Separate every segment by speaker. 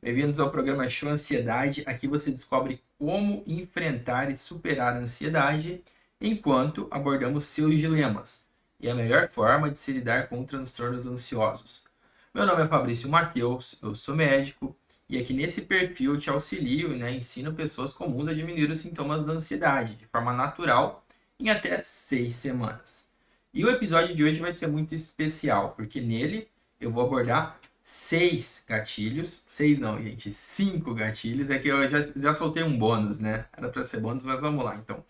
Speaker 1: Bem-vindos ao programa Show Ansiedade. Aqui você descobre como enfrentar e superar a ansiedade enquanto abordamos seus dilemas e a melhor forma de se lidar com transtornos ansiosos. Meu nome é Fabrício Mateus, eu sou médico e aqui nesse perfil eu te auxilio, ensino pessoas comuns a diminuir os sintomas da ansiedade de forma natural em até 6 semanas. E o episódio de hoje vai ser muito especial, porque nele eu vou abordar 6 gatilhos. 6 não, gente, 5 gatilhos. É que eu já soltei um bônus, né? Era para ser bônus, mas vamos lá, então.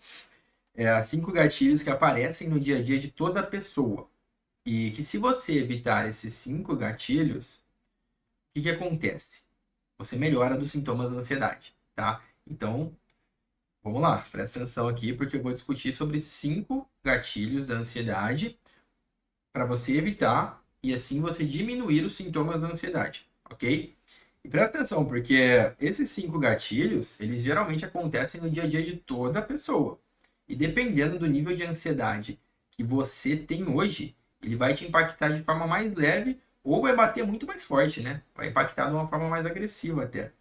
Speaker 1: 5 gatilhos que aparecem no dia a dia de toda pessoa. E que se você evitar esses 5 gatilhos, o que acontece? Você melhora dos sintomas da ansiedade, tá? Então, vamos lá, presta atenção aqui, porque eu vou discutir sobre 5 gatilhos da ansiedade para você evitar e assim você diminuir os sintomas da ansiedade, ok? E presta atenção, porque esses 5 gatilhos, eles geralmente acontecem no dia a dia de toda pessoa. E dependendo do nível de ansiedade que você tem hoje, ele vai te impactar de forma mais leve ou vai bater muito mais forte, né? Vai impactar de uma forma mais agressiva até.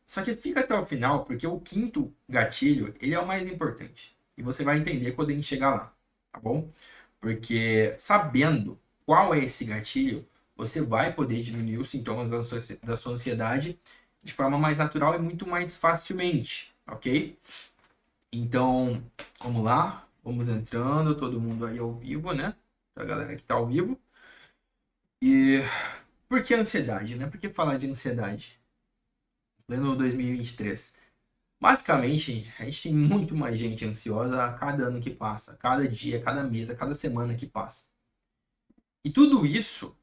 Speaker 1: Só que fica até o final, porque o quinto gatilho, ele é o mais importante. E você vai entender quando a gente chegar lá, tá bom? Porque sabendo qual é esse gatilho, você vai poder diminuir os sintomas da sua ansiedade de forma mais natural e muito mais facilmente, ok? Então, vamos lá, vamos entrando, todo mundo aí ao vivo, né? A galera que tá ao vivo. E por que ansiedade, né? Por que falar de ansiedade? Pleno 2023. Basicamente, a gente tem muito mais gente ansiosa a cada ano que passa, a cada dia, a cada mês, a cada semana que passa. E tudo isso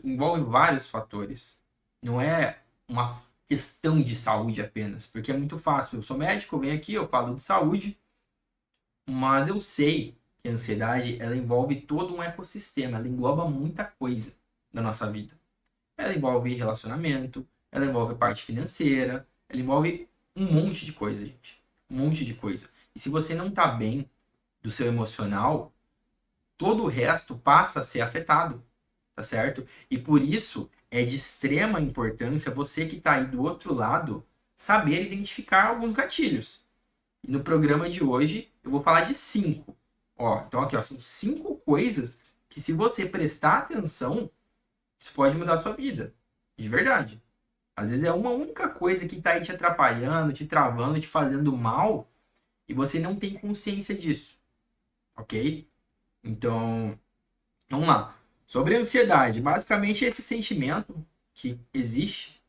Speaker 1: envolve vários fatores. Não é uma questão de saúde apenas, porque é muito fácil. Eu sou médico, eu venho aqui, eu falo de saúde, mas eu sei que a ansiedade, ela envolve todo um ecossistema, ela engloba muita coisa na nossa vida. Ela envolve relacionamento, ela envolve parte financeira, ela envolve um monte de coisa, gente. Um monte de coisa. E se você não tá bem do seu emocional, todo o resto passa a ser afetado, tá certo? E por isso é de extrema importância você que está aí do outro lado saber identificar alguns gatilhos. E no programa de hoje eu vou falar de 5. Ó, então aqui ó, são 5 coisas que se você prestar atenção, isso pode mudar a sua vida. De verdade. Às vezes é uma única coisa que está aí te atrapalhando, te travando, te fazendo mal, e você não tem consciência disso. Ok? Então, vamos lá. Sobre a ansiedade, basicamente é esse sentimento que existe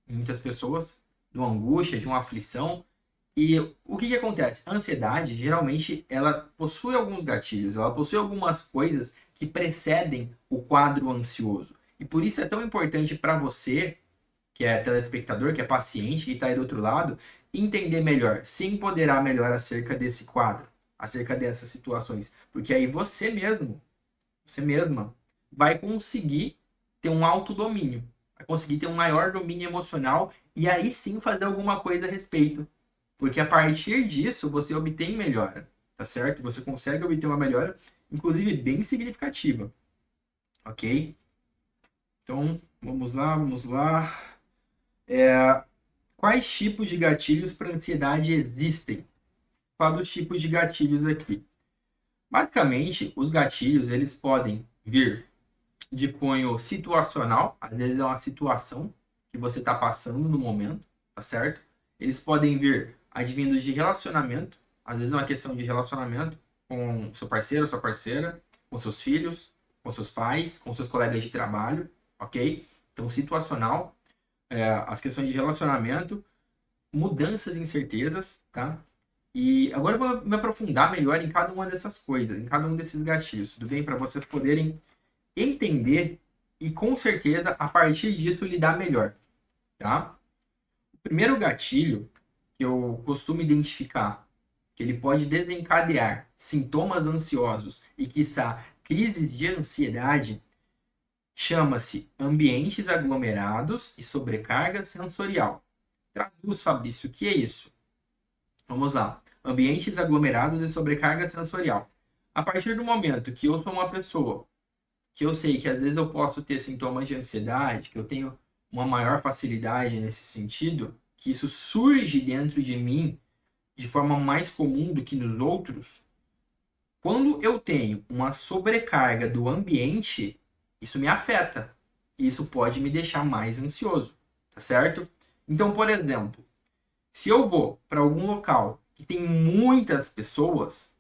Speaker 1: em muitas pessoas, de uma angústia, de uma aflição. E o que acontece? A ansiedade, geralmente, ela possui alguns gatilhos, ela possui algumas coisas que precedem o quadro ansioso. E por isso é tão importante para você, que é telespectador, que é paciente, que está aí do outro lado, entender melhor, se empoderar melhor acerca desse quadro, acerca dessas situações. Porque aí você mesma, vai conseguir ter um autodomínio, vai conseguir ter um maior domínio emocional e aí sim fazer alguma coisa a respeito. Porque a partir disso você obtém melhora, tá certo? Você consegue obter uma melhora, inclusive bem significativa, ok? Então, vamos lá, vamos lá. Quais tipos de gatilhos para ansiedade existem? Qual dos tipos de gatilhos aqui? Basicamente, os gatilhos eles podem vir de cunho situacional, às vezes é uma situação que você está passando no momento, tá certo? Eles podem vir advindos de relacionamento, às vezes é uma questão de relacionamento com seu parceiro, sua parceira, com seus filhos, com seus pais, com seus colegas de trabalho, ok? Então, situacional, as questões de relacionamento, mudanças e incertezas, tá? E agora eu vou me aprofundar melhor em cada uma dessas coisas, em cada um desses gatilhos, tudo bem? Para vocês poderem entender e com certeza a partir disso lidar melhor, tá? O primeiro gatilho que eu costumo identificar que ele pode desencadear sintomas ansiosos e quiçá crises de ansiedade chama-se ambientes aglomerados e sobrecarga sensorial. Traduz, Fabrício, o que é isso? Vamos lá. Ambientes aglomerados e sobrecarga sensorial. A partir do momento que eu sou uma pessoa que eu sei que às vezes eu posso ter sintomas de ansiedade, que eu tenho uma maior facilidade nesse sentido, que isso surge dentro de mim de forma mais comum do que nos outros, quando eu tenho uma sobrecarga do ambiente, isso me afeta. E isso pode me deixar mais ansioso, tá certo? Então, por exemplo, se eu vou para algum local que tem muitas pessoas,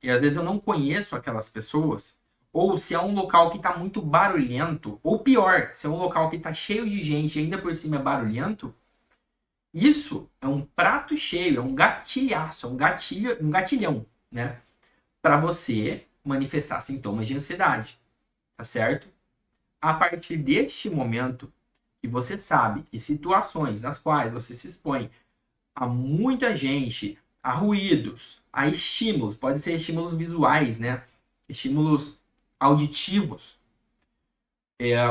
Speaker 1: e às vezes eu não conheço aquelas pessoas, ou se é um local que está muito barulhento, ou pior, se é um local que está cheio de gente e ainda por cima é barulhento, isso é um prato cheio, é um gatilhaço, é um gatilho, um gatilhão, né? Para você manifestar sintomas de ansiedade, tá certo? A partir deste momento que você sabe que situações nas quais você se expõe a muita gente, a ruídos, a estímulos, pode ser estímulos visuais, né? Estímulos auditivos.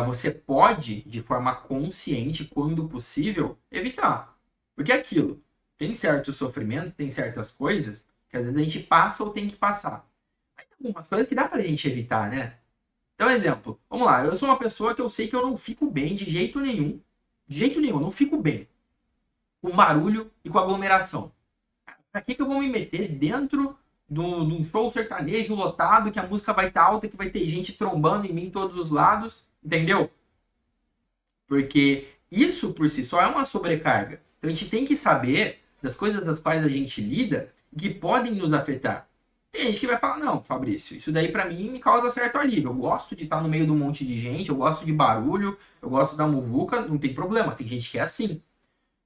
Speaker 1: Você pode, de forma consciente, quando possível, evitar. Porque é aquilo, tem certos sofrimentos, tem certas coisas que às vezes a gente passa ou tem que passar. Mas tem algumas coisas que dá pra gente evitar, né? Então, exemplo, vamos lá, eu sou uma pessoa que eu sei que eu não fico bem de jeito nenhum, eu não fico bem com barulho e com aglomeração. Pra que eu vou me meter dentro de um show sertanejo lotado, que a música vai estar alta, que vai ter gente trombando em mim em todos os lados, entendeu? Porque isso por si só é uma sobrecarga. Então a gente tem que saber das coisas das quais a gente lida que podem nos afetar. Tem gente que vai falar, não, Fabrício, isso daí pra mim me causa certo alívio. Eu gosto de estar no meio de um monte de gente, eu gosto de barulho, eu gosto da muvuca, não tem problema. Tem gente que é assim.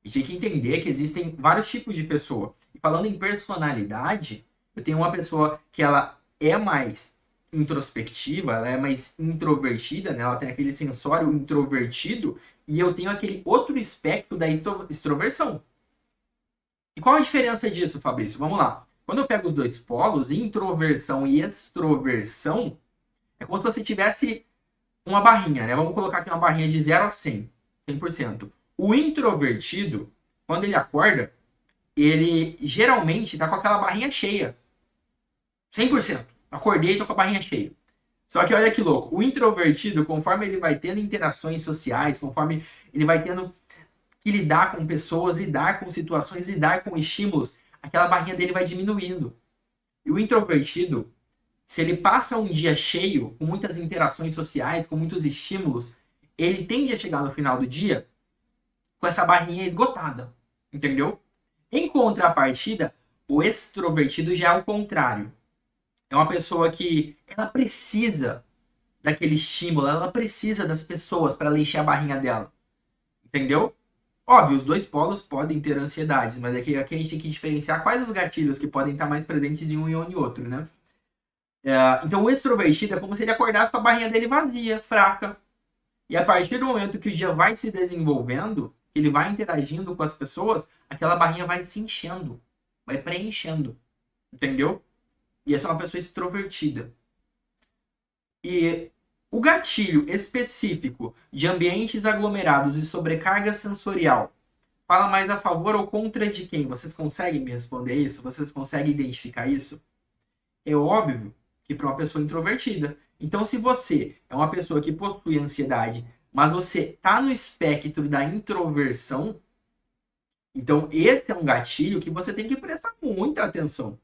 Speaker 1: E tem que entender que existem vários tipos de pessoa. E falando em personalidade, eu tenho uma pessoa que ela é mais introspectiva, ela é mais introvertida, né? Ela tem aquele sensório introvertido, e eu tenho aquele outro espectro da extroversão. E qual a diferença disso, Fabrício? Vamos lá. Quando eu pego os dois polos, introversão e extroversão, é como se você tivesse uma barrinha, né? Vamos colocar aqui uma barrinha de 0 a 100, 100%. O introvertido, quando ele acorda, ele geralmente tá com aquela barrinha cheia. 100%. Acordei e tô com a barrinha cheia. Só que olha que louco, o introvertido, conforme ele vai tendo interações sociais, conforme ele vai tendo que lidar com pessoas, lidar com situações, lidar com estímulos, aquela barrinha dele vai diminuindo. E o introvertido, se ele passa um dia cheio, com muitas interações sociais, com muitos estímulos, ele tende a chegar no final do dia com essa barrinha esgotada, entendeu? Em contrapartida, o extrovertido já é o contrário. É uma pessoa que ela precisa daquele estímulo, ela precisa das pessoas para ela encher a barrinha dela, entendeu? Óbvio, os dois polos podem ter ansiedades, mas aqui a gente tem que diferenciar quais os gatilhos que podem estar mais presentes em um e em outro, né? Então o extrovertido é como se ele acordasse com a barrinha dele vazia, fraca. E a partir do momento que o dia vai se desenvolvendo, ele vai interagindo com as pessoas, aquela barrinha vai se enchendo, vai preenchendo, entendeu? E essa é uma pessoa extrovertida. E o gatilho específico de ambientes aglomerados e sobrecarga sensorial fala mais a favor ou contra de quem? Vocês conseguem me responder isso? Vocês conseguem identificar isso? É óbvio que para uma pessoa introvertida. Então, se você é uma pessoa que possui ansiedade, mas você está no espectro da introversão, então esse é um gatilho que você tem que prestar muita atenção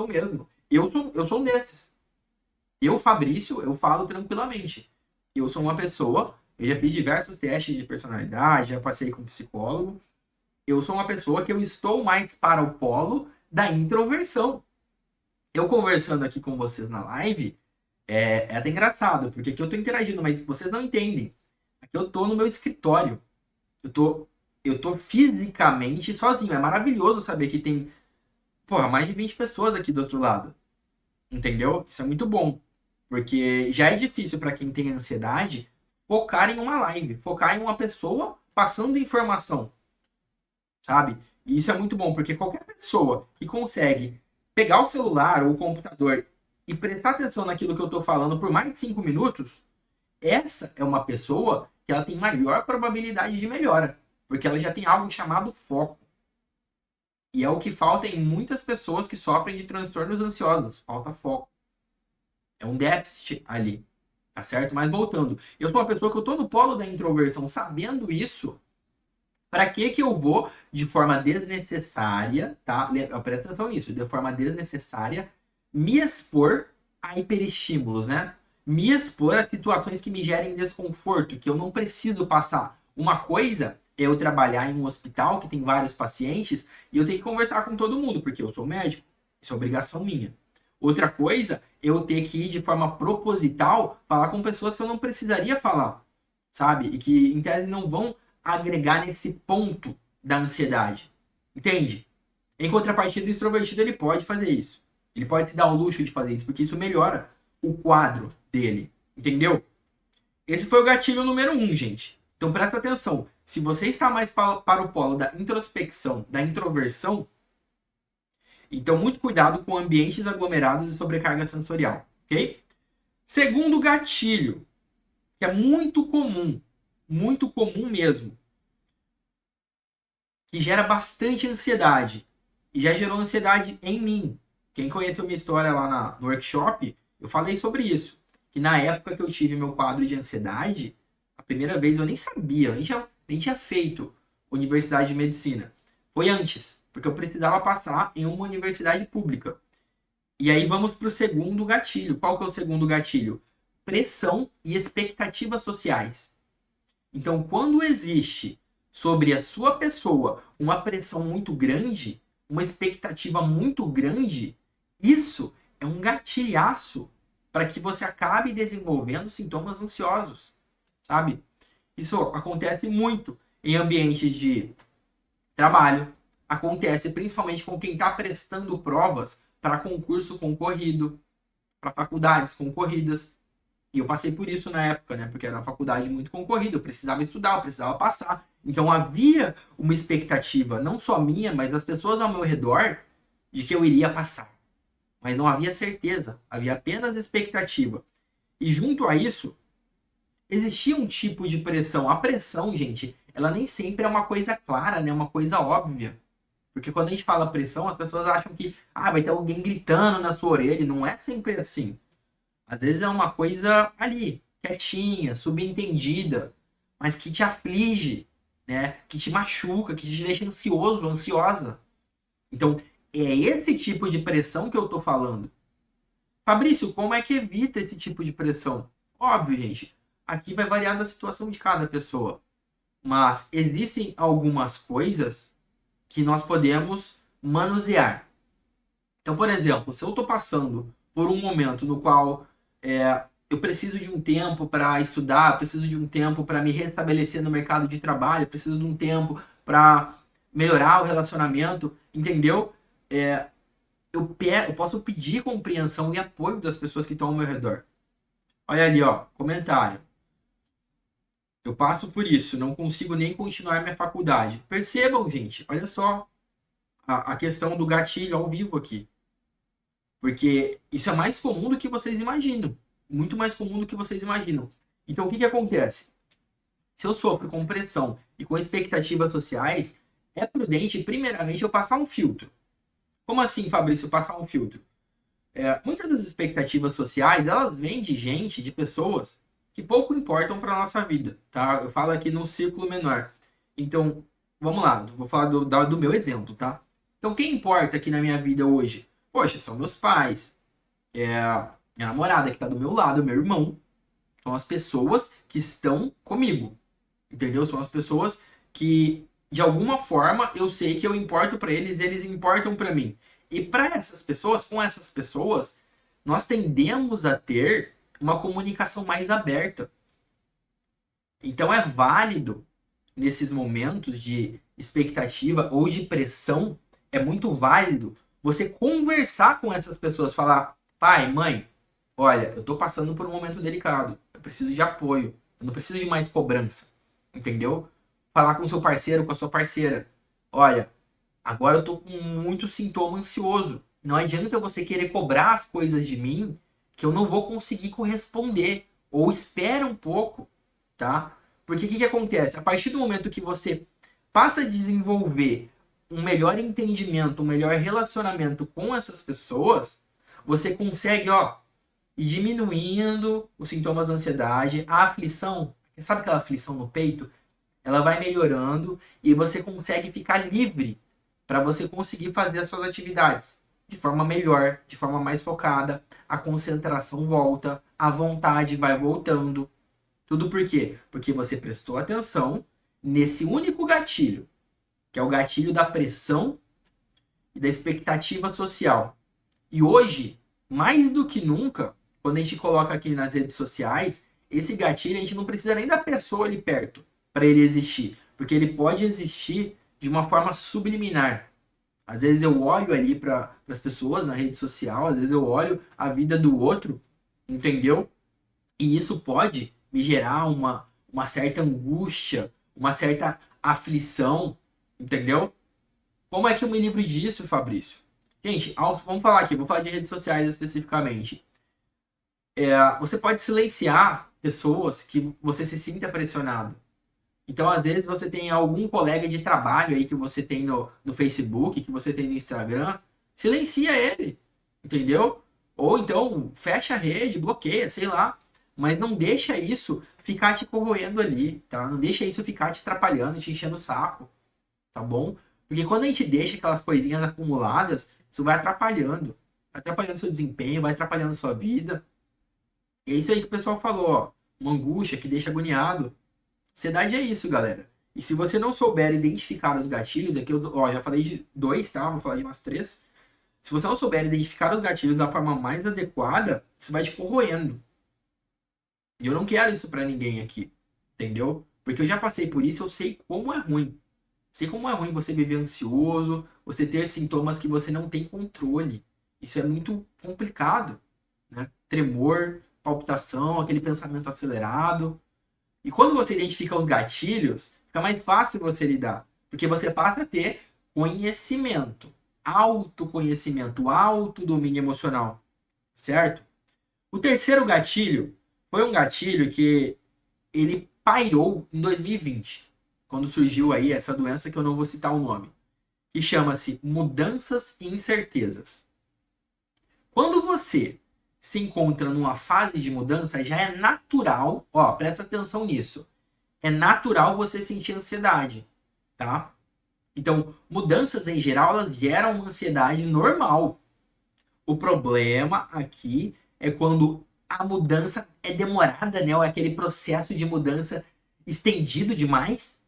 Speaker 1: mesmo. Eu sou um desses. Eu, Fabrício, eu falo tranquilamente. Eu sou uma pessoa, eu já fiz diversos testes de personalidade, já passei com psicólogo. Eu sou uma pessoa que eu estou mais para o polo da introversão. Eu conversando aqui com vocês na live, é até engraçado, porque aqui eu tô interagindo, mas vocês não entendem. Aqui eu tô no meu escritório. Eu tô fisicamente sozinho. É maravilhoso saber que tem, porra, mais de 20 pessoas aqui do outro lado. Entendeu? Isso é muito bom. Porque já é difícil para quem tem ansiedade focar em uma live, focar em uma pessoa passando informação, sabe? E isso é muito bom, porque qualquer pessoa que consegue pegar o celular ou o computador e prestar atenção naquilo que eu estou falando por mais de 5 minutos, essa é uma pessoa que ela tem maior probabilidade de melhora, porque ela já tem algo chamado foco. E é o que falta em muitas pessoas que sofrem de transtornos ansiosos, falta foco. É um déficit ali, tá certo? Mas voltando, eu sou uma pessoa que eu tô no polo da introversão, sabendo isso, para que que eu vou de forma desnecessária, tá? Presta atenção nisso, de forma desnecessária, me expor a hiperestímulos, né? Me expor a situações que me gerem desconforto, que eu não preciso passar. Uma coisa é eu trabalhar em um hospital que tem vários pacientes e eu tenho que conversar com todo mundo, porque eu sou médico, isso é obrigação minha. Outra coisa, eu ter que ir de forma proposital falar com pessoas que eu não precisaria falar, sabe? E que, em tese, não vão agregar nesse ponto da ansiedade. Entende? Em contrapartida, o extrovertido ele pode fazer isso. Ele pode se dar o luxo de fazer isso, porque isso melhora o quadro dele. Entendeu? Esse foi o gatilho número 1, gente. Então presta atenção. Se você está mais para o polo da introspecção, da introversão, então muito cuidado com ambientes aglomerados e sobrecarga sensorial, ok? Segundo gatilho, que é muito comum mesmo, que gera bastante ansiedade. E já gerou ansiedade em mim. Quem conheceu minha história lá no workshop, eu falei sobre isso. Que na época que eu tive meu quadro de ansiedade, a primeira vez eu nem sabia, eu nem tinha feito universidade de medicina. Foi antes, porque eu precisava passar em uma universidade pública. E aí vamos para o segundo gatilho. Qual que é o segundo gatilho? Pressão e expectativas sociais. Então, quando existe sobre a sua pessoa uma pressão muito grande, uma expectativa muito grande, isso é um gatilhaço para que você acabe desenvolvendo sintomas ansiosos, sabe? Isso acontece muito em ambientes de trabalho, acontece principalmente com quem está prestando provas para concurso concorrido, para faculdades concorridas. E eu passei por isso na época, né? Porque era uma faculdade muito concorrida, eu precisava estudar, eu precisava passar. Então havia uma expectativa, não só minha, mas das pessoas ao meu redor, de que eu iria passar. Mas não havia certeza, havia apenas expectativa. E junto a isso, existia um tipo de pressão. A pressão, gente, ela nem sempre é uma coisa clara, né? Uma coisa óbvia. Porque quando a gente fala pressão, as pessoas acham que vai ter alguém gritando na sua orelha. Não é sempre assim. Às vezes é uma coisa ali, quietinha, subentendida, mas que te aflige, né? Que te machuca, que te deixa ansioso, ansiosa. Então, é esse tipo de pressão que eu tô falando. Fabrício, como é que evita esse tipo de pressão? Óbvio, gente. Aqui vai variar da situação de cada pessoa. Mas existem algumas coisas que nós podemos manusear. Então, por exemplo, se eu estou passando por um momento no qual eu preciso de um tempo para estudar, preciso de um tempo para me restabelecer no mercado de trabalho, preciso de um tempo para melhorar o relacionamento, entendeu? Eu posso pedir compreensão e apoio das pessoas que estão ao meu redor. Olha ali, ó, comentário. Eu passo por isso, não consigo nem continuar minha faculdade. Percebam, gente, olha só a questão do gatilho ao vivo aqui. Porque isso é mais comum do que vocês imaginam. Muito mais comum do que vocês imaginam. Então, o que acontece? Se eu sofro com pressão e com expectativas sociais, é prudente, primeiramente, eu passar um filtro. Como assim, Fabrício, passar um filtro? Muitas das expectativas sociais, elas vêm de gente, de pessoas que pouco importam para a nossa vida, tá? Eu falo aqui num círculo menor. Então, vamos lá, vou falar do meu exemplo, tá? Então, quem importa aqui na minha vida hoje? Poxa, são meus pais, minha namorada que está do meu lado, meu irmão. São as pessoas que estão comigo, entendeu? São as pessoas que, de alguma forma, eu sei que eu importo para eles, eles importam para mim. E para essas pessoas, com essas pessoas, nós tendemos a ter uma comunicação mais aberta. Então é válido, nesses momentos de expectativa ou de pressão, é muito válido você conversar com essas pessoas, falar, pai, mãe, olha, eu tô passando por um momento delicado, eu preciso de apoio, eu não preciso de mais cobrança, entendeu? Falar com o seu parceiro, com a sua parceira, olha, agora eu tô com muito sintoma ansioso, não adianta você querer cobrar as coisas de mim que eu não vou conseguir corresponder, ou espera um pouco, tá? Porque o que acontece? A partir do momento que você passa a desenvolver um melhor entendimento, um melhor relacionamento com essas pessoas, você consegue, e diminuindo os sintomas da ansiedade, a aflição, sabe aquela aflição no peito? Ela vai melhorando e você consegue ficar livre para você conseguir fazer as suas atividades de forma melhor, de forma mais focada, a concentração volta, a vontade vai voltando. Tudo por quê? Porque você prestou atenção nesse único gatilho, que é o gatilho da pressão e da expectativa social. E hoje, mais do que nunca, quando a gente coloca aqui nas redes sociais, esse gatilho a gente não precisa nem da pessoa ali perto para ele existir, porque ele pode existir de uma forma subliminar. Às vezes eu olho ali para as pessoas na rede social, às vezes eu olho a vida do outro, entendeu? E isso pode me gerar uma certa angústia, uma certa aflição, entendeu? Como é que eu me livro disso, Fabrício? Gente, vamos falar aqui, vou falar de redes sociais especificamente. Você pode silenciar pessoas que você se sinta pressionado. Então, às vezes, você tem algum colega de trabalho aí que você tem no Facebook, que você tem no Instagram, silencia ele, entendeu? Ou então, fecha a rede, bloqueia, sei lá. Mas não deixa isso ficar te corroendo ali, tá? Não deixa isso ficar te atrapalhando, te enchendo o saco, tá bom? Porque quando a gente deixa aquelas coisinhas acumuladas, isso vai atrapalhando seu desempenho, vai atrapalhando sua vida. E é isso aí que o pessoal falou, ó. Uma angústia que deixa agoniado. Ansiedade é isso, galera. E se você não souber identificar os gatilhos, aqui eu já falei de 2, tá? Vou falar de umas 3. Se você não souber identificar os gatilhos da forma mais adequada, isso vai te corroendo. E eu não quero isso pra ninguém aqui, entendeu? Porque eu já passei por isso, eu sei como é ruim. Sei como é ruim você viver ansioso, você ter sintomas que você não tem controle. Isso é muito complicado, né? Tremor, palpitação, aquele pensamento acelerado. E quando você identifica os gatilhos, fica mais fácil você lidar. Porque você passa a ter conhecimento, autoconhecimento, autodomínio emocional. Certo? O terceiro gatilho foi um gatilho que ele pairou em 2020. Quando surgiu aí essa doença que eu não vou citar o nome. Que chama-se mudanças e incertezas. Quando você se encontra numa fase de mudança, já é natural, ó, presta atenção nisso. É natural você sentir ansiedade, tá? Então, mudanças em geral, elas geram uma ansiedade normal. O problema aqui é quando a mudança é demorada, né? Ou é aquele processo de mudança estendido demais.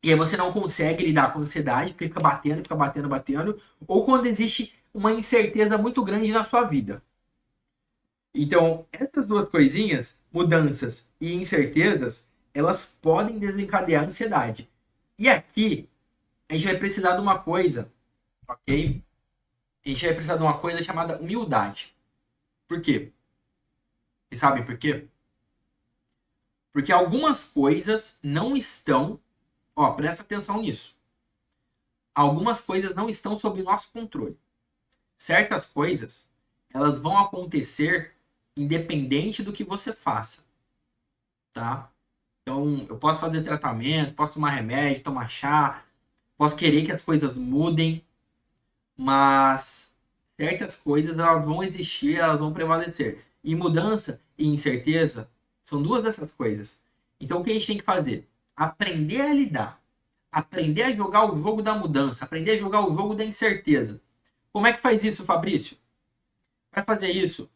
Speaker 1: E aí você não consegue lidar com a ansiedade, porque fica batendo, batendo. Ou quando existe uma incerteza muito grande na sua vida. Então, essas duas coisinhas, mudanças e incertezas, elas podem desencadear a ansiedade. E aqui, a gente vai precisar de uma coisa, ok? A gente vai precisar de uma coisa chamada humildade. Por quê? Vocês sabem por quê? Porque algumas coisas não estão... Ó, presta atenção nisso. Algumas coisas não estão sob nosso controle. Certas coisas, elas vão acontecer independente do que você faça, tá? Então, eu posso fazer tratamento, posso tomar remédio, tomar chá, posso querer que as coisas mudem, mas certas coisas elas vão existir, elas vão prevalecer. E mudança e incerteza são duas dessas coisas. Então, o que a gente tem que fazer? Aprender a lidar, aprender a jogar o jogo da mudança, aprender a jogar o jogo da incerteza. Como é que faz isso, Fabrício? Para fazer isso,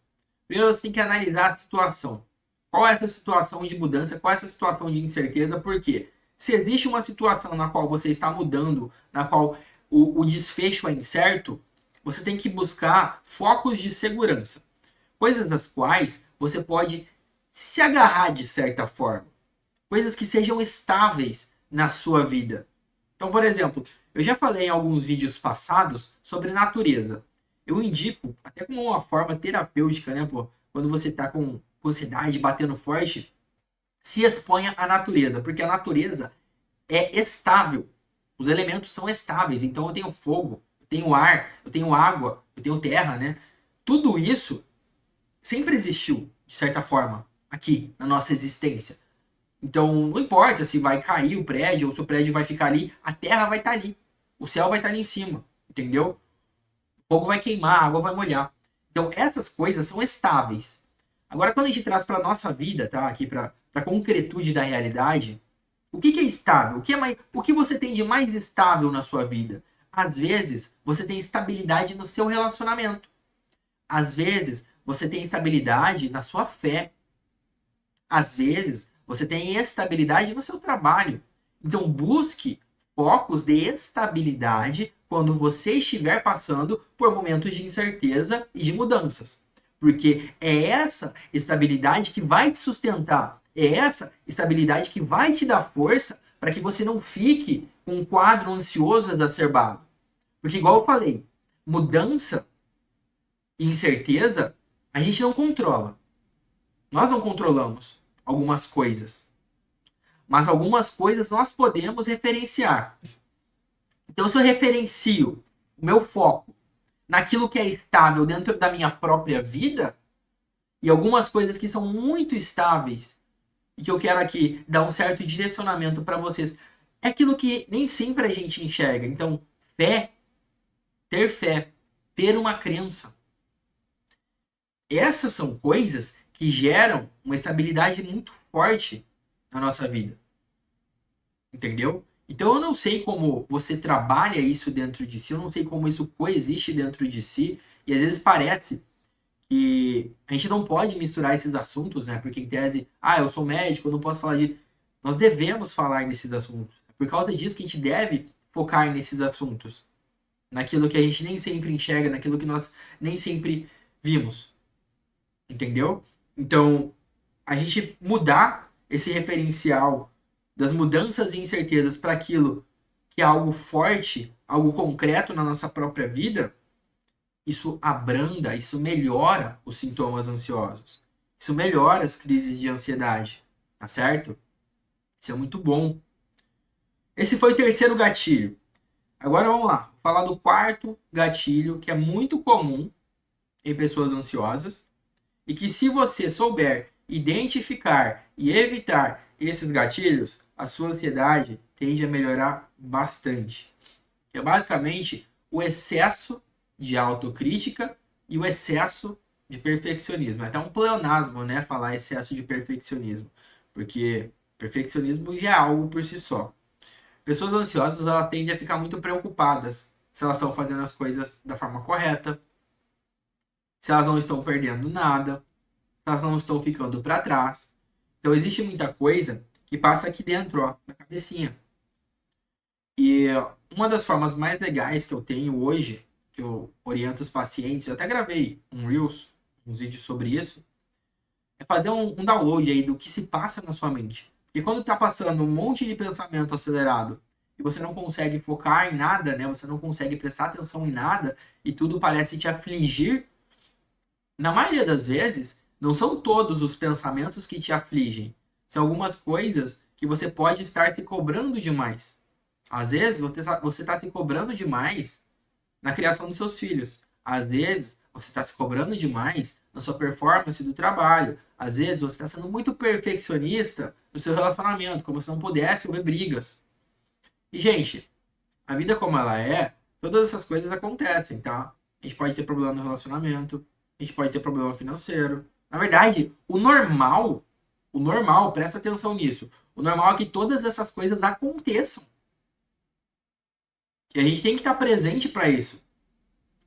Speaker 1: primeiro você tem que analisar a situação. Qual é essa situação de mudança? Qual é essa situação de incerteza? Por quê? Se existe uma situação na qual você está mudando, na qual o desfecho é incerto, você tem que buscar focos de segurança. Coisas às quais você pode se agarrar de certa forma. Coisas que sejam estáveis na sua vida. Então, por exemplo, eu já falei em alguns vídeos passados sobre natureza. Eu indico, até como uma forma terapêutica, né, pô? Quando você está com ansiedade batendo forte, se exponha à natureza, porque a natureza é estável. Os elementos são estáveis. Então eu tenho fogo, eu tenho ar, eu tenho água, eu tenho terra, né? Tudo isso sempre existiu, de certa forma, aqui na nossa existência. Então não importa se vai cair o prédio ou se o prédio vai ficar ali, a terra vai estar ali. O céu vai estar ali em cima, entendeu? O fogo vai queimar, a água vai molhar. Então, essas coisas são estáveis. Agora, quando a gente traz para a nossa vida, tá? Aqui para a concretude da realidade, o que é estável? O que você tem de mais estável na sua vida? Às vezes, você tem estabilidade no seu relacionamento. Às vezes, você tem estabilidade na sua fé. Às vezes, você tem estabilidade no seu trabalho. Então, busque focos de estabilidade quando você estiver passando por momentos de incerteza e de mudanças. Porque é essa estabilidade que vai te sustentar. É essa estabilidade que vai te dar força para que você não fique com um quadro ansioso exacerbado. Porque, igual eu falei, mudança e incerteza a gente não controla. Nós não controlamos algumas coisas. Mas algumas coisas nós podemos referenciar. Então, se eu referencio o meu foco naquilo que é estável dentro da minha própria vida, e algumas coisas que são muito estáveis, e que eu quero aqui dar um certo direcionamento para vocês, é aquilo que nem sempre a gente enxerga. Então, fé, ter uma crença. Essas são coisas que geram uma estabilidade muito forte na nossa vida. Entendeu? Então eu não sei como você trabalha isso dentro de si, eu não sei como isso coexiste dentro de si, e às vezes parece que a gente não pode misturar esses assuntos, né? Porque em tese, eu sou médico, eu não posso falar de. Nós devemos falar nesses assuntos. É por causa disso que a gente deve focar nesses assuntos. Naquilo que a gente nem sempre enxerga, naquilo que nós nem sempre vimos. Entendeu? Então, a gente mudar esse referencial das mudanças e incertezas para aquilo que é algo forte, algo concreto na nossa própria vida, isso abranda, isso melhora os sintomas ansiosos. Isso melhora as crises de ansiedade, tá certo? Isso é muito bom. Esse foi o terceiro gatilho. Agora vamos lá, vou falar do quarto gatilho, que é muito comum em pessoas ansiosas, e que se você souber identificar e evitar esses gatilhos, a sua ansiedade tende a melhorar bastante. É basicamente o excesso de autocrítica e o excesso de perfeccionismo. É até um pleonasmo, né, falar excesso de perfeccionismo, porque perfeccionismo já é algo por si só. Pessoas ansiosas, elas tendem a ficar muito preocupadas se elas estão fazendo as coisas da forma correta, se elas não estão perdendo nada, se elas não estão ficando para trás. Então existe muita coisa que passa aqui dentro, ó, na cabecinha. E uma das formas mais legais que eu tenho hoje, que eu oriento os pacientes, eu até gravei uns vídeos sobre isso, é fazer um download aí do que se passa na sua mente. E quando tá passando um monte de pensamento acelerado e você não consegue focar em nada, né? Você não consegue prestar atenção em nada e tudo parece te afligir, na maioria das vezes, não são todos os pensamentos que te afligem. São algumas coisas que você pode estar se cobrando demais. Às vezes, você está se cobrando demais na criação dos seus filhos. Às vezes, você está se cobrando demais na sua performance do trabalho. Às vezes, você está sendo muito perfeccionista no seu relacionamento, como se não pudesse haver brigas. E, gente, a vida como ela é, todas essas coisas acontecem, tá? A gente pode ter problema no relacionamento, a gente pode ter problema financeiro. Na verdade, o normal, presta atenção nisso, o normal é que todas essas coisas aconteçam. E a gente tem que estar presente para isso.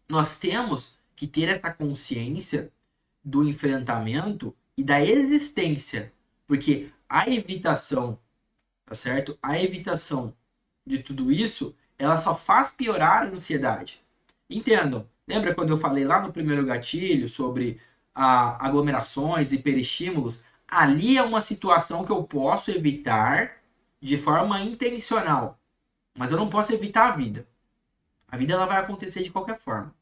Speaker 1: Nós temos que ter essa consciência do enfrentamento e da existência. Porque a evitação, tá certo? A evitação de tudo isso, ela só faz piorar a ansiedade. Entendam. Lembra quando eu falei lá no primeiro gatilho sobre aglomerações e hiperestímulos? Ali é uma situação que eu posso evitar de forma intencional. Mas eu não posso evitar a vida. A vida ela vai acontecer de qualquer forma.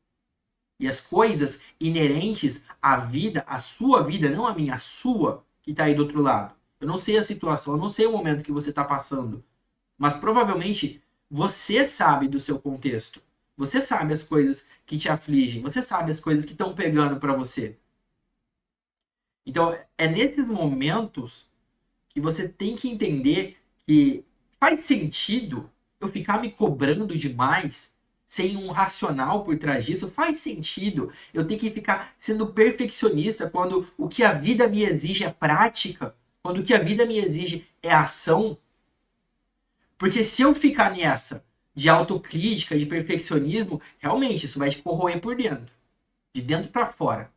Speaker 1: E as coisas inerentes à vida, à sua vida, não a minha, a sua, que está aí do outro lado. Eu não sei a situação, eu não sei o momento que você está passando. Mas provavelmente você sabe do seu contexto. Você sabe as coisas que te afligem. Você sabe as coisas que estão pegando para você. Então, é nesses momentos que você tem que entender que faz sentido eu ficar me cobrando demais sem um racional por trás disso, faz sentido eu ter que ficar sendo perfeccionista quando o que a vida me exige é prática, quando o que a vida me exige é ação? Porque se eu ficar nessa de autocrítica, de perfeccionismo, realmente isso vai te corroer por dentro, de dentro para fora.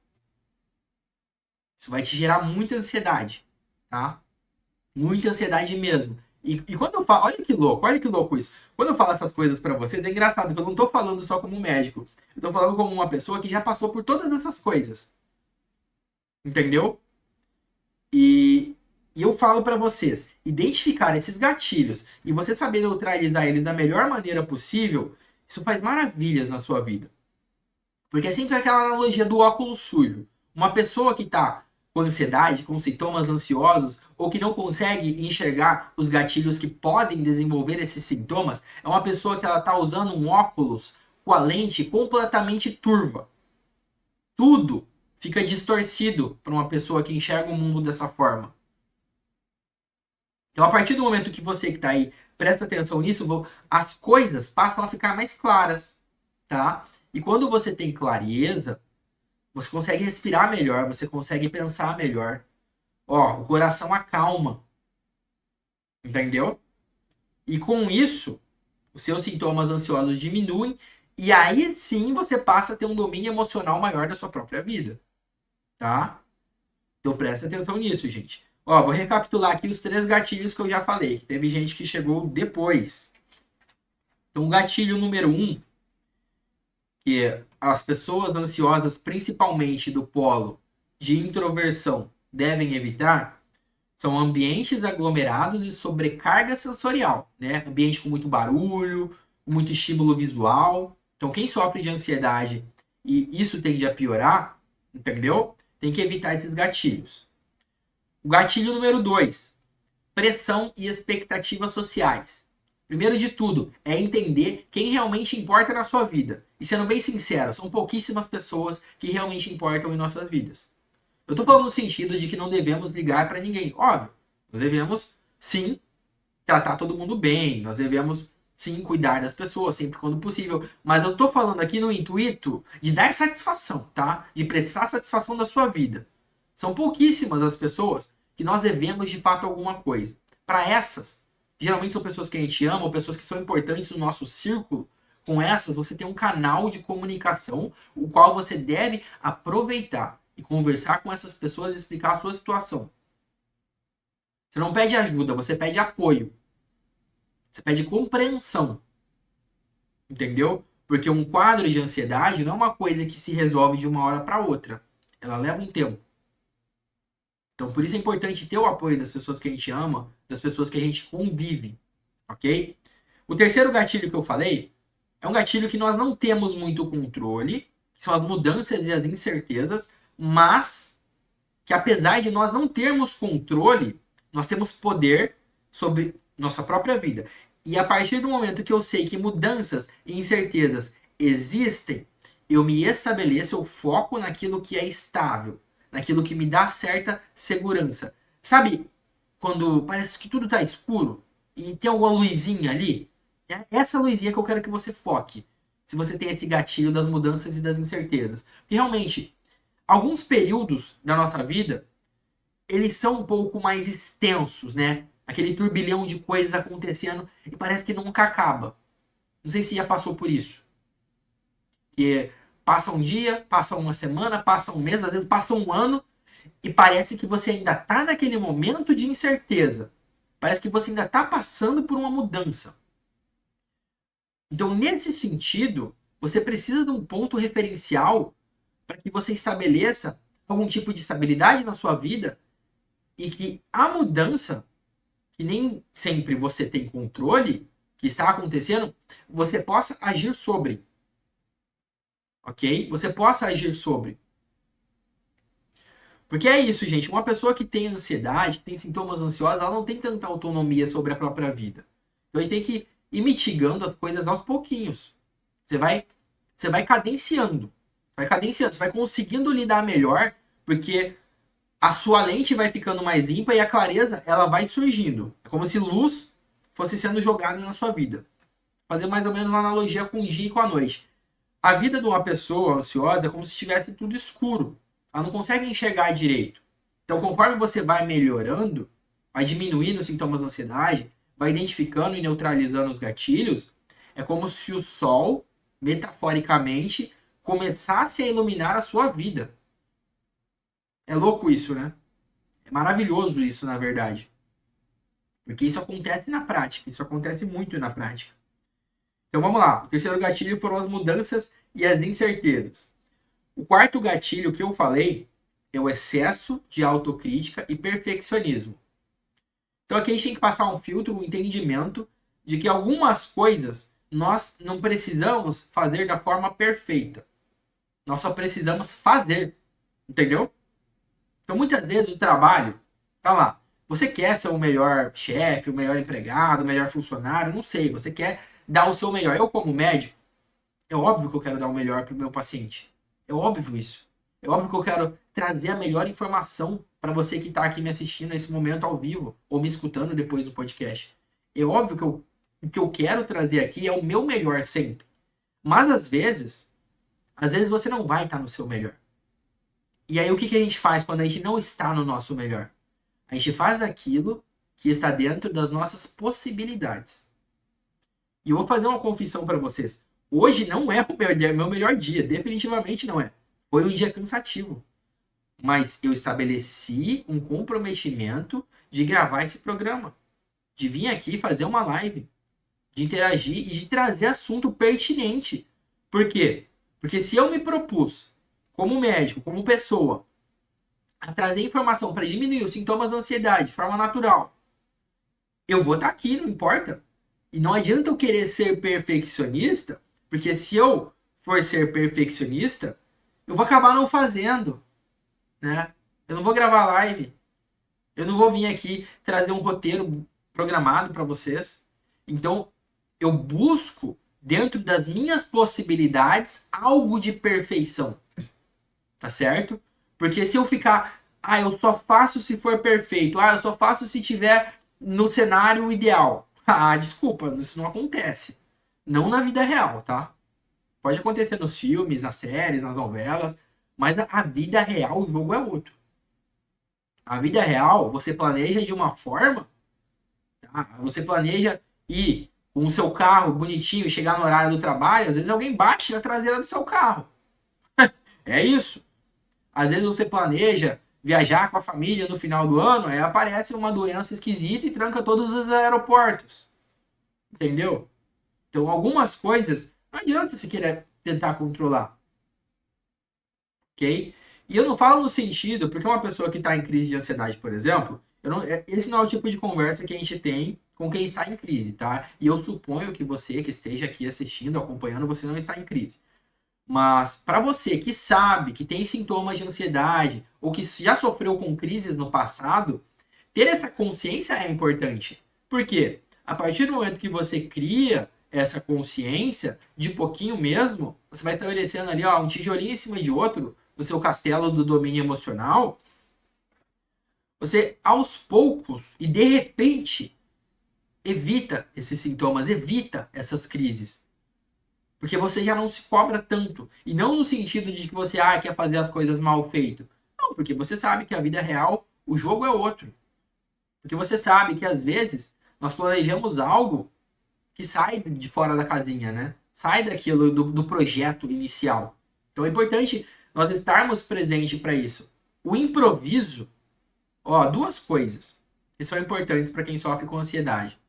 Speaker 1: Isso vai te gerar muita ansiedade, tá? Muita ansiedade mesmo. E quando eu falo, olha que louco isso. Quando eu falo essas coisas pra vocês, é engraçado que eu não tô falando só como um médico. Eu tô falando como uma pessoa que já passou por todas essas coisas. Entendeu? E eu falo pra vocês, identificar esses gatilhos e você saber neutralizar eles da melhor maneira possível, isso faz maravilhas na sua vida. Porque é sempre aquela analogia do óculos sujo. Uma pessoa que está com ansiedade, com sintomas ansiosos, ou que não consegue enxergar os gatilhos que podem desenvolver esses sintomas, é uma pessoa que ela está usando um óculos com a lente completamente turva. Tudo fica distorcido para uma pessoa que enxerga o mundo dessa forma. Então, a partir do momento que você que está aí presta atenção nisso, as coisas passam a ficar mais claras, tá? E quando você tem clareza, você consegue respirar melhor, você consegue pensar melhor. Ó, o coração acalma. Entendeu? E com isso, os seus sintomas ansiosos diminuem e aí sim você passa a ter um domínio emocional maior da sua própria vida. Tá? Então presta atenção nisso, gente. Ó, vou recapitular aqui os 3 gatilhos que eu já falei, que teve gente que chegou depois. Então, o gatilho número 1, que as pessoas ansiosas, principalmente do polo de introversão, devem evitar, são ambientes aglomerados e sobrecarga sensorial, né? Ambiente com muito barulho, muito estímulo visual. Então, quem sofre de ansiedade e isso tende a piorar, entendeu? Tem que evitar esses gatilhos. O gatilho número 2, pressão e expectativas sociais. Primeiro de tudo, é entender quem realmente importa na sua vida. E sendo bem sincero, são pouquíssimas pessoas que realmente importam em nossas vidas. Eu estou falando no sentido de que não devemos ligar para ninguém. Óbvio, nós devemos, sim, tratar todo mundo bem. Nós devemos, sim, cuidar das pessoas sempre quando possível. Mas eu estou falando aqui no intuito de dar satisfação, tá? De prestar satisfação da sua vida. São pouquíssimas as pessoas que nós devemos de fato alguma coisa. Para essas, geralmente são pessoas que a gente ama, ou pessoas que são importantes no nosso círculo. Com essas, você tem um canal de comunicação, o qual você deve aproveitar e conversar com essas pessoas e explicar a sua situação. Você não pede ajuda, você pede apoio. Você pede compreensão. Entendeu? Porque um quadro de ansiedade não é uma coisa que se resolve de uma hora para outra. Ela leva um tempo. Então, por isso é importante ter o apoio das pessoas que a gente ama, das pessoas que a gente convive, ok? O terceiro gatilho que eu falei é um gatilho que nós não temos muito controle, que são as mudanças e as incertezas, mas que apesar de nós não termos controle, nós temos poder sobre nossa própria vida. E a partir do momento que eu sei que mudanças e incertezas existem, eu me estabeleço, eu foco naquilo que é estável, naquilo que me dá certa segurança. Sabe quando parece que tudo está escuro e tem alguma luzinha ali? É essa luzinha que eu quero que você foque. Se você tem esse gatilho das mudanças e das incertezas. Porque realmente, alguns períodos da nossa vida, eles são um pouco mais extensos, né? Aquele turbilhão de coisas acontecendo e parece que nunca acaba. Não sei se já passou por isso. Que passa um dia, passa uma semana, passa um mês, às vezes passa um ano e parece que você ainda está naquele momento de incerteza. Parece que você ainda está passando por uma mudança. Então, nesse sentido, você precisa de um ponto referencial para que você estabeleça algum tipo de estabilidade na sua vida e que a mudança, que nem sempre você tem controle, que está acontecendo, você possa agir sobre. Ok? Você possa agir sobre. Porque é isso, gente. Uma pessoa que tem ansiedade, que tem sintomas ansiosos, ela não tem tanta autonomia sobre a própria vida. Então a gente tem que ir mitigando as coisas aos pouquinhos. Você vai cadenciando. Você vai conseguindo lidar melhor, porque a sua lente vai ficando mais limpa e a clareza ela vai surgindo. É como se luz fosse sendo jogada na sua vida. Fazer mais ou menos uma analogia com o dia e com a noite. A vida de uma pessoa ansiosa é como se estivesse tudo escuro. Ela não consegue enxergar direito. Então, conforme você vai melhorando, vai diminuindo os sintomas da ansiedade, vai identificando e neutralizando os gatilhos, é como se o sol, metaforicamente, começasse a iluminar a sua vida. É louco isso, né? É maravilhoso isso, na verdade. Porque isso acontece na prática. Isso acontece muito na prática. Então vamos lá. O terceiro gatilho foram as mudanças e as incertezas. O quarto gatilho que eu falei é o excesso de autocrítica e perfeccionismo. Então aqui a gente tem que passar um filtro, um entendimento de que algumas coisas nós não precisamos fazer da forma perfeita. Nós só precisamos fazer. Entendeu? Então muitas vezes o trabalho tá lá. Você quer ser o melhor chefe, o melhor empregado, o melhor funcionário, não sei. Você quer dar o seu melhor. Eu, como médico, é óbvio que eu quero dar o melhor para o meu paciente. É óbvio isso. É óbvio que eu quero trazer a melhor informação para você que está aqui me assistindo nesse momento ao vivo ou me escutando depois do podcast. É óbvio que o que eu quero trazer aqui é o meu melhor sempre. Mas às vezes você não vai estar no seu melhor. E aí o que a gente faz quando a gente não está no nosso melhor? A gente faz aquilo que está dentro das nossas possibilidades. E eu vou fazer uma confissão para vocês. Hoje não é o meu melhor dia, definitivamente não é. Foi um dia cansativo. Mas eu estabeleci um comprometimento de gravar esse programa. De vir aqui fazer uma live. De interagir e de trazer assunto pertinente. Por quê? Porque se eu me propus, como médico, como pessoa, a trazer informação para diminuir os sintomas da ansiedade de forma natural, eu vou estar aqui, não importa. E não adianta eu querer ser perfeccionista, porque se eu for ser perfeccionista, eu vou acabar não fazendo, né? Eu não vou gravar live. Eu não vou vir aqui trazer um roteiro programado para vocês. Então, eu busco, dentro das minhas possibilidades, algo de perfeição. Tá certo? Porque se eu ficar, eu só faço se for perfeito, eu só faço se tiver no cenário ideal. Desculpa, isso não acontece. Não na vida real, tá? Pode acontecer nos filmes, nas séries, nas novelas, mas a vida real, o jogo é outro. A vida real, você planeja de uma forma, tá? Você planeja ir com o seu carro bonitinho, chegar no horário do trabalho, às vezes alguém bate na traseira do seu carro. É isso. Às vezes você planeja viajar com a família no final do ano, aí aparece uma doença esquisita e tranca todos os aeroportos. Entendeu? Então, algumas coisas não adianta você querer tentar controlar. Ok? E eu não falo no sentido, porque uma pessoa que está em crise de ansiedade, por exemplo, esse não é o tipo de conversa que a gente tem com quem está em crise, tá? E eu suponho que você que esteja aqui assistindo, acompanhando, você não está em crise. Mas para você que sabe que tem sintomas de ansiedade ou que já sofreu com crises no passado, ter essa consciência é importante. Por quê? A partir do momento que você cria essa consciência, de pouquinho mesmo, você vai estabelecendo ali um tijolinho em cima de outro no seu castelo do domínio emocional. Você, aos poucos e de repente, evita esses sintomas, evita essas crises. Porque você já não se cobra tanto. E não no sentido de que você quer fazer as coisas mal feito. Não, porque você sabe que a vida real, o jogo é outro. Porque você sabe que às vezes nós planejamos algo que sai de fora da casinha, né? Sai daquilo do projeto inicial. Então é importante nós estarmos presentes para isso. O improviso, duas coisas que são importantes para quem sofre com ansiedade.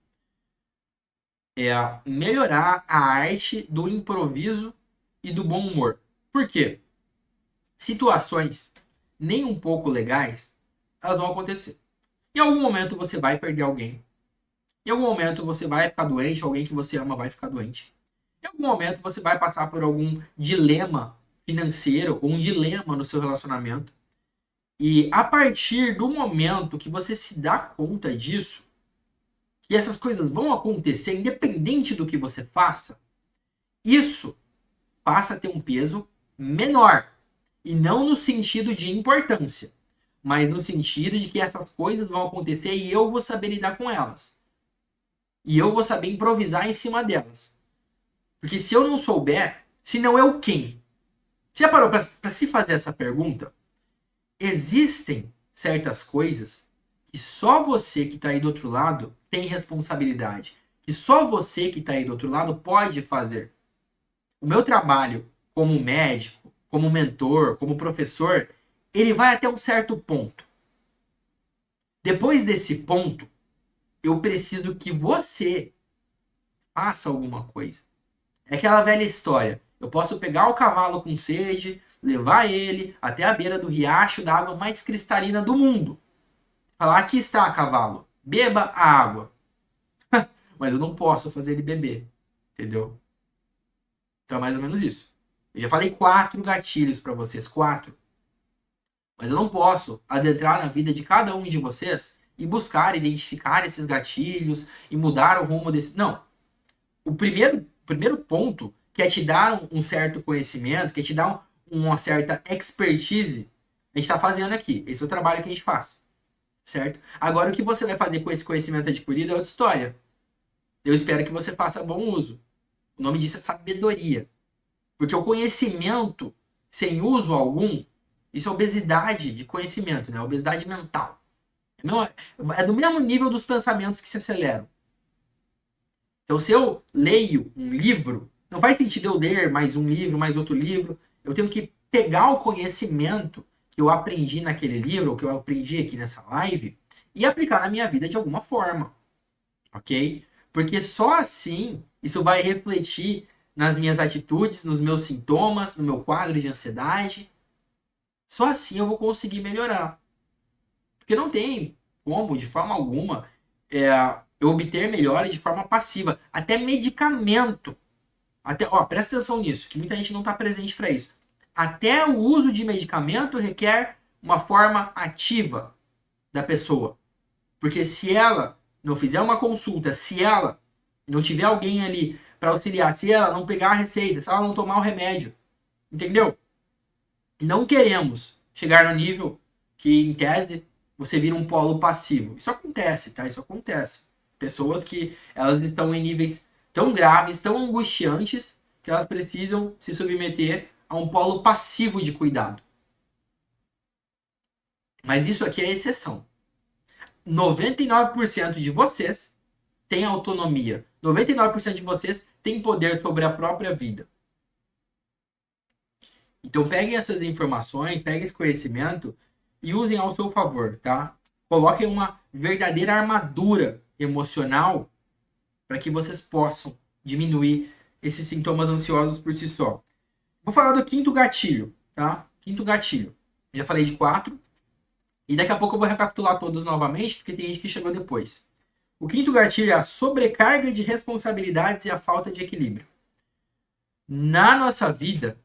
Speaker 1: É melhorar a arte do improviso e do bom humor. Por quê? Situações nem um pouco legais, elas vão acontecer. Em algum momento você vai perder alguém. Em algum momento você vai ficar doente, alguém que você ama vai ficar doente. Em algum momento você vai passar por algum dilema financeiro ou um dilema no seu relacionamento. E a partir do momento que você se dá conta disso, que essas coisas vão acontecer independente do que você faça, isso passa a ter um peso menor. E não no sentido de importância, mas no sentido de que essas coisas vão acontecer e eu vou saber lidar com elas. E eu vou saber improvisar em cima delas. Porque se eu não souber, se não eu quem? Você já parou para se fazer essa pergunta? Existem certas coisas que só você que está aí do outro lado tem responsabilidade. Que só você que está aí do outro lado pode fazer. O meu trabalho como médico, como mentor, como professor, ele vai até um certo ponto. Depois desse ponto, eu preciso que você faça alguma coisa. É aquela velha história. Eu posso pegar o cavalo com sede, levar ele até a beira do riacho da água mais cristalina do mundo. Falar, aqui está, cavalo, beba a água. Mas eu não posso fazer ele beber, entendeu? Então é mais ou menos isso. Eu já falei 4 gatilhos para vocês, 4. Mas eu não posso adentrar na vida de cada um de vocês e buscar identificar esses gatilhos e mudar o rumo desse. Não. O primeiro ponto, que é te dar um certo conhecimento, que é te dar uma certa expertise, a gente está fazendo aqui. Esse é o trabalho que a gente faz. Certo? Agora, o que você vai fazer com esse conhecimento adquirido é outra história. Eu espero que você faça bom uso. O nome disso é sabedoria. Porque o conhecimento sem uso algum, isso é obesidade de conhecimento, né? Obesidade mental. É do mesmo nível dos pensamentos que se aceleram. Então, se eu leio um livro, não faz sentido eu ler mais um livro, mais outro livro. Eu tenho que pegar o conhecimento que eu aprendi naquele livro, ou que eu aprendi aqui nessa live, e aplicar na minha vida de alguma forma. Ok? Porque só assim isso vai refletir nas minhas atitudes, nos meus sintomas, no meu quadro de ansiedade. Só assim eu vou conseguir melhorar. Porque não tem como, de forma alguma, eu obter melhora de forma passiva. Até medicamento. Presta atenção nisso, que muita gente não está presente para isso. Até o uso de medicamento requer uma forma ativa da pessoa. Porque se ela não fizer uma consulta, se ela não tiver alguém ali para auxiliar, se ela não pegar a receita, se ela não tomar o remédio, entendeu? Não queremos chegar no nível que, em tese, você vira um polo passivo. Isso acontece, tá? Isso acontece. Pessoas que elas estão em níveis tão graves, tão angustiantes, que elas precisam se submeter a um polo passivo de cuidado. Mas isso aqui é exceção. 99% de vocês têm autonomia. 99% de vocês têm poder sobre a própria vida. Então peguem essas informações, peguem esse conhecimento e usem ao seu favor, tá? Coloquem uma verdadeira armadura emocional para que vocês possam diminuir esses sintomas ansiosos por si só. Vou falar do quinto gatilho, tá? Quinto gatilho. Já falei de 4. E daqui a pouco eu vou recapitular todos novamente, porque tem gente que chegou depois. O quinto gatilho é a sobrecarga de responsabilidades e a falta de equilíbrio. Na nossa vida,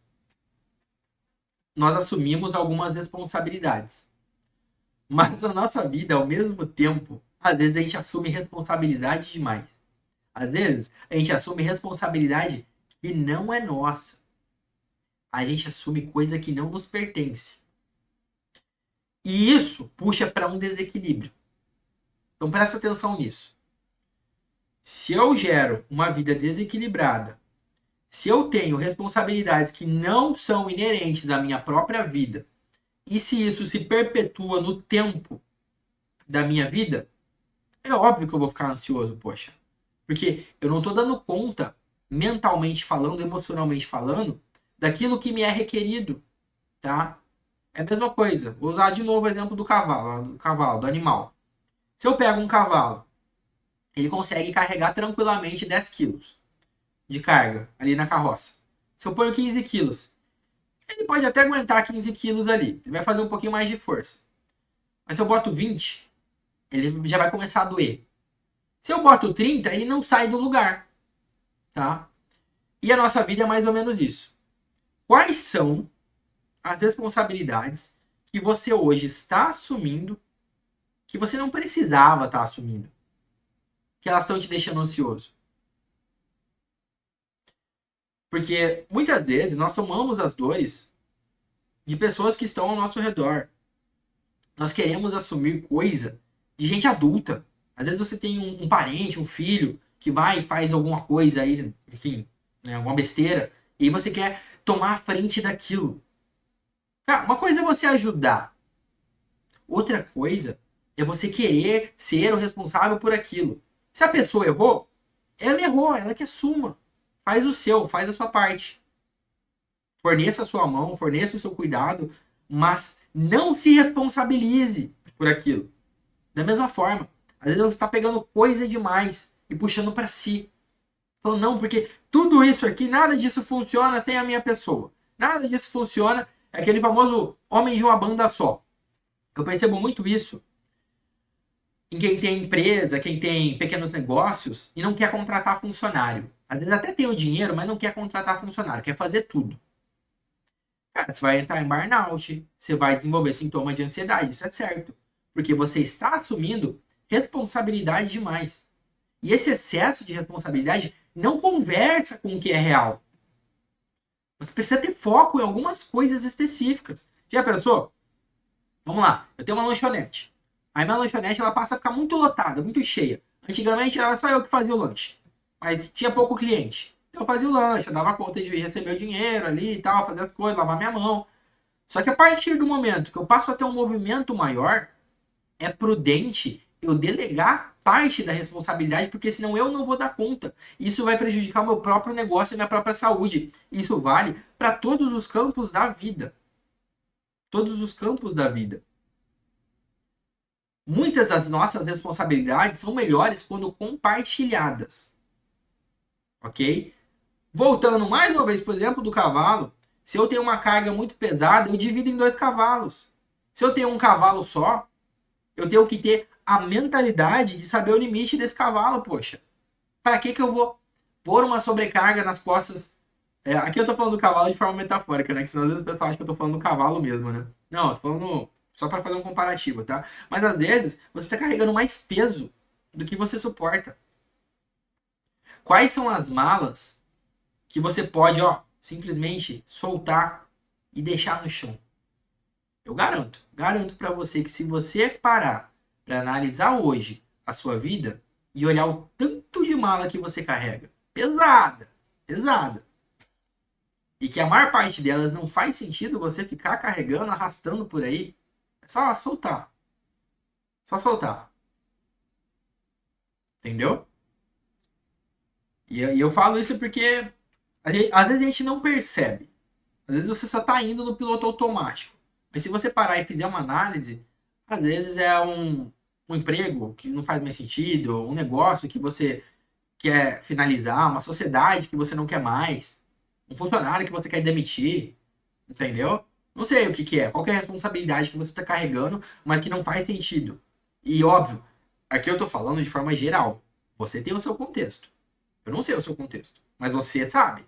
Speaker 1: nós assumimos algumas responsabilidades. Mas na nossa vida, ao mesmo tempo, às vezes a gente assume responsabilidade demais. Às vezes, a gente assume responsabilidade que não é nossa. A gente assume coisa que não nos pertence. E isso puxa para um desequilíbrio. Então presta atenção nisso. Se eu gero uma vida desequilibrada, se eu tenho responsabilidades que não são inerentes à minha própria vida, e se isso se perpetua no tempo da minha vida, é óbvio que eu vou ficar ansioso, poxa. Porque eu não estou dando conta, mentalmente falando, emocionalmente falando, daquilo que me é requerido, tá? É a mesma coisa. Vou usar de novo o exemplo do cavalo, do animal. Se eu pego um cavalo, ele consegue carregar tranquilamente 10 quilos de carga ali na carroça. Se eu ponho 15 quilos, ele pode até aguentar 15 quilos ali. Ele vai fazer um pouquinho mais de força. Mas se eu boto 20, ele já vai começar a doer. Se eu boto 30, ele não sai do lugar. Tá? E a nossa vida é mais ou menos isso. Quais são as responsabilidades que você hoje está assumindo que você não precisava estar assumindo? Que elas estão te deixando ansioso? Porque muitas vezes nós somamos as dores de pessoas que estão ao nosso redor. Nós queremos assumir coisa de gente adulta. Às vezes você tem um parente, um filho, que vai e faz alguma coisa aí, enfim, né, alguma besteira, e você quer tomar a frente daquilo. Cara, uma coisa é você ajudar, outra coisa é você querer ser o responsável por aquilo. Se a pessoa errou, ela que assuma. Faz o seu, faz a sua parte. Forneça a sua mão, forneça o seu cuidado, mas não se responsabilize por aquilo. Da mesma forma, às vezes você está pegando coisa demais e puxando para si. Falando, não, porque tudo isso aqui, nada disso funciona sem a minha pessoa. Nada disso funciona. É aquele famoso homem de uma banda só. Eu percebo muito isso em quem tem empresa, quem tem pequenos negócios e não quer contratar funcionário. Às vezes até tem o dinheiro, mas não quer contratar funcionário, quer fazer tudo. Cara, você vai entrar em burnout, você vai desenvolver sintoma de ansiedade, isso é certo. Porque você está assumindo responsabilidade demais. E esse excesso de responsabilidade não conversa com o que é real. Você precisa ter foco em algumas coisas específicas. Já pensou? Vamos lá, eu tenho uma lanchonete. Aí minha lanchonete ela passa a ficar muito lotada, muito cheia. Antigamente era só eu que fazia o lanche. Mas tinha pouco cliente. Então eu fazia o lanche, eu dava conta de receber o dinheiro ali e tal, fazer as coisas, lavar minha mão. Só que a partir do momento que eu passo a ter um movimento maior, é prudente eu delegar parte da responsabilidade, porque senão eu não vou dar conta. Isso vai prejudicar o meu próprio negócio e minha própria saúde. Isso vale para todos os campos da vida. Todos os campos da vida. Muitas das nossas responsabilidades são melhores quando compartilhadas. Ok? Voltando mais uma vez, por exemplo, do cavalo. Se eu tenho uma carga muito pesada, eu divido em 2 cavalos. Se eu tenho um cavalo só, eu tenho que ter a mentalidade de saber o limite desse cavalo, poxa. Para que eu vou pôr uma sobrecarga nas costas? Aqui eu tô falando do cavalo de forma metafórica, né? Que senão às vezes o pessoal acha que eu tô falando do cavalo mesmo, né? Não, eu tô falando só para fazer um comparativo, tá? Mas às vezes você está carregando mais peso do que você suporta. Quais são as malas que você pode, simplesmente soltar e deixar no chão? Eu garanto para você que se você parar para analisar hoje a sua vida e olhar o tanto de mala que você carrega, pesada, pesada, e que a maior parte delas não faz sentido você ficar carregando, arrastando por aí, é só soltar. Só soltar. Entendeu? E eu falo isso porque às vezes a gente não percebe. Às vezes você só está indo no piloto automático. Mas se você parar e fizer uma análise, às vezes é um emprego que não faz mais sentido, um negócio que você quer finalizar, uma sociedade que você não quer mais, um funcionário que você quer demitir, entendeu? Não sei o que, que é, qual que é a responsabilidade que você está carregando, mas que não faz sentido. E óbvio, aqui eu estou falando de forma geral. Você tem o seu contexto. Eu não sei o seu contexto, mas você sabe,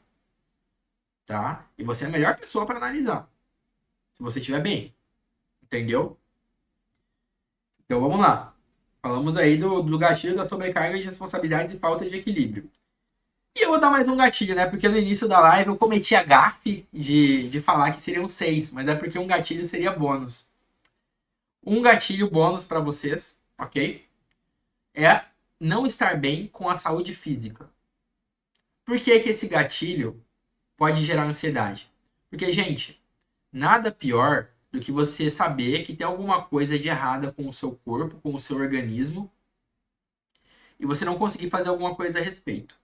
Speaker 1: tá? E você é a melhor pessoa para analisar. Se você estiver bem. Entendeu? Então vamos lá. Falamos aí do gatilho da sobrecarga de responsabilidades e falta de equilíbrio. E eu vou dar mais um gatilho, né? Porque no início da live eu cometi a gafe de falar que seriam 6, mas é porque um gatilho seria bônus. Um gatilho bônus para vocês, ok? É não estar bem com a saúde física. Por que que esse gatilho pode gerar ansiedade? Porque, gente, nada pior do que você saber que tem alguma coisa de errada com o seu corpo, com o seu organismo, e você não conseguir fazer alguma coisa a respeito.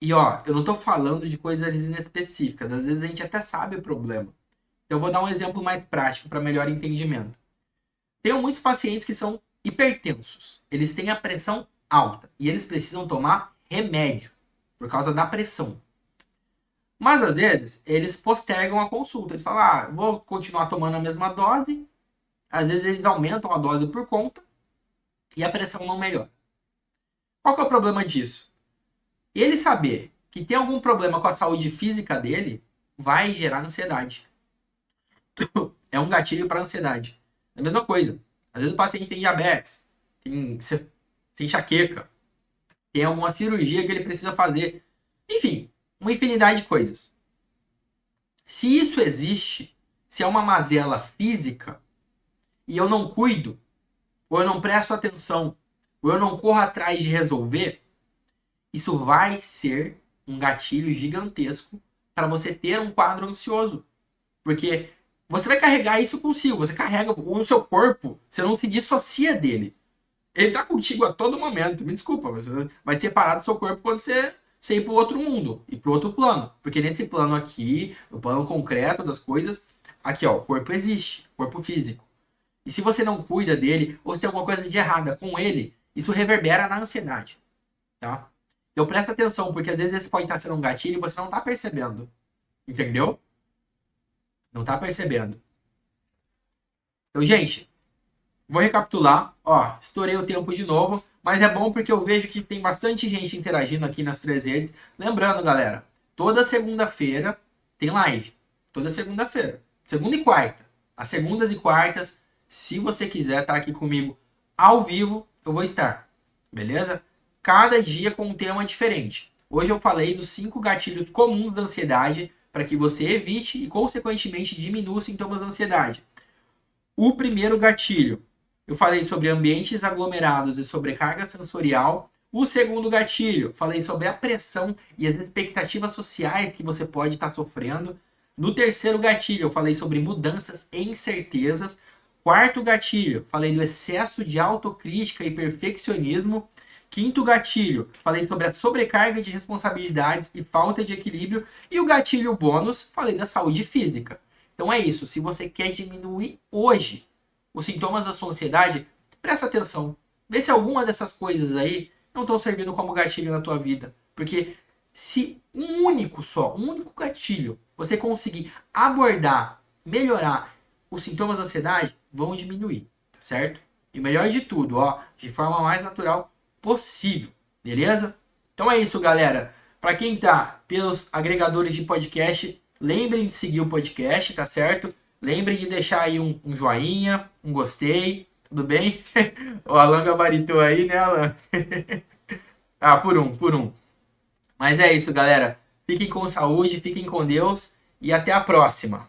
Speaker 1: E eu não tô falando de coisas inespecíficas, às vezes a gente até sabe o problema. Então eu vou dar um exemplo mais prático para melhor entendimento. Tenho muitos pacientes que são hipertensos. Eles têm a pressão alta e eles precisam tomar remédio por causa da pressão. Mas às vezes eles postergam a consulta. Eles falam, vou continuar tomando a mesma dose. Às vezes eles aumentam a dose por conta e a pressão não melhora. Qual que é o problema disso? Ele saber que tem algum problema com a saúde física dele vai gerar ansiedade. É um gatilho para ansiedade. É a mesma coisa. Às vezes o paciente tem diabetes, tem enxaqueca, tem alguma cirurgia que ele precisa fazer. Enfim, uma infinidade de coisas. Se isso existe, se é uma mazela física, e eu não cuido, ou eu não presto atenção, ou eu não corro atrás de resolver, isso vai ser um gatilho gigantesco para você ter um quadro ansioso. Porque você vai carregar isso consigo, você carrega o seu corpo, você não se dissocia dele. Ele tá contigo a todo momento. Me desculpa, você vai separar do seu corpo quando você ir pro outro mundo e pro outro plano. Porque nesse plano aqui, o plano concreto das coisas, aqui ó, o corpo existe, corpo físico. E se você não cuida dele, ou se tem alguma coisa de errada com ele, isso reverbera na ansiedade, tá? Então presta atenção, porque às vezes esse pode estar sendo um gatilho e você não tá percebendo. Entendeu? Não tá percebendo. Então, gente, vou recapitular. Ó, estourei o tempo de novo, mas é bom porque eu vejo que tem bastante gente interagindo aqui nas três redes. Lembrando, galera, toda segunda-feira tem live. Toda segunda-feira. Segunda e quarta. As segundas e quartas, se você quiser estar aqui comigo ao vivo, eu vou estar. Beleza? Cada dia com um tema diferente. Hoje eu falei dos 5 gatilhos comuns da ansiedade para que você evite e, consequentemente, diminua os sintomas da ansiedade. O primeiro gatilho, eu falei sobre ambientes aglomerados e sobrecarga sensorial. O segundo gatilho, falei sobre a pressão e as expectativas sociais que você pode estar sofrendo. No terceiro gatilho, eu falei sobre mudanças e incertezas. Quarto gatilho, falei do excesso de autocrítica e perfeccionismo. Quinto gatilho, falei sobre a sobrecarga de responsabilidades e falta de equilíbrio. E o gatilho bônus, falei da saúde física. Então é isso, se você quer diminuir hoje os sintomas da sua ansiedade, presta atenção. Vê se alguma dessas coisas aí não estão servindo como gatilho na tua vida. Porque se um único só, um único gatilho, você conseguir abordar, melhorar os sintomas da ansiedade, vão diminuir, tá certo? E melhor de tudo, ó, de forma mais natural possível, beleza? Então é isso, galera. Para quem tá pelos agregadores de podcast, lembrem de seguir o podcast, tá certo? Lembrem de deixar aí um joinha, um gostei, tudo bem? O Alan gabaritou aí, né, Alan? Ah, por um. Mas é isso, galera. Fiquem com saúde, fiquem com Deus e até a próxima.